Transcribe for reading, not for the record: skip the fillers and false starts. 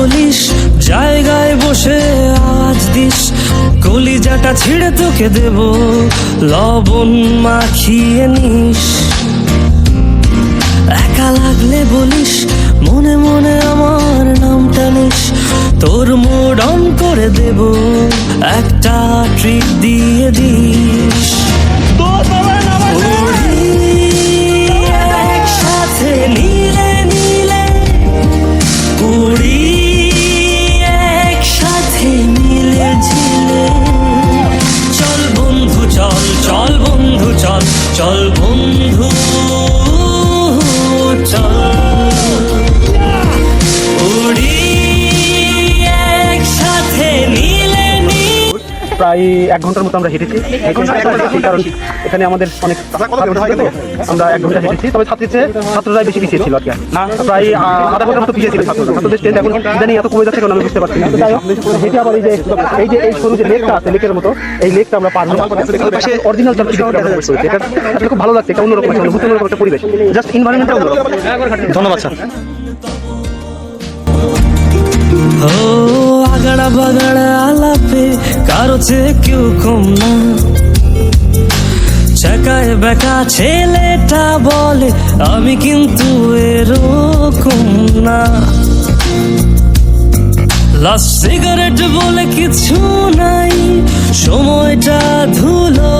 বলিস, জায়গায় বসে আওয়াজ দিস, কলিজাটা ছিঁড়ে তোকে দেব, লবণ মাখিয়ে নিস। একা লাগলে বলিস, মনে মনে আমার নামটা নিস, তোর মুড অন করে দেব, একটা ট্রিট দিয়ে দিস। একসাথে নীলে নীলে উড়ি, একসাথে নীলে ঝিলে। চল বন্ধু চল, চল বন্ধু চল, চল বন্ধু চল, উড়ি একসাথে নীলে নীলে। প্রায় 1 ঘন্টার মতো আমরা হেঁটেছি, কারণ এখানে আমাদের অনেক আমরা 1 ঘন্টা হেঁটেছি। তবে ছাত্ররাই বেশি পিছিয়ে ছিল আর কি, প্রায় আধা ঘন্টার মতো পিছিয়ে ছিল ছাত্রদের স্টেজ। এখন ইদানিং এত কমে যাচ্ছে কারণ আমি বুঝতে পারছি না। হেঁটে আবার এই সরু যে লেকটা আছে, লেকের মতো এই লেকটা আমরা পার হলাম। অরিজিনাল এটা আসলে খুব ভালো লাগছে, এটা অন্যরকম একটা পরিবেশ, জাস্ট এনভায়রনমেন্টটা অন্যরকম। ধন্যবাদ স্যার। ও আগাড়া বাগাড়া আলাপে কারো চেয়ে কেউ কম না, চাকায় বেকা ছেলেটা বলে আমি কিন্তু এরকম না। লাস্ট সিগারেট বলে কিছু নাই, সময়টা ধুলো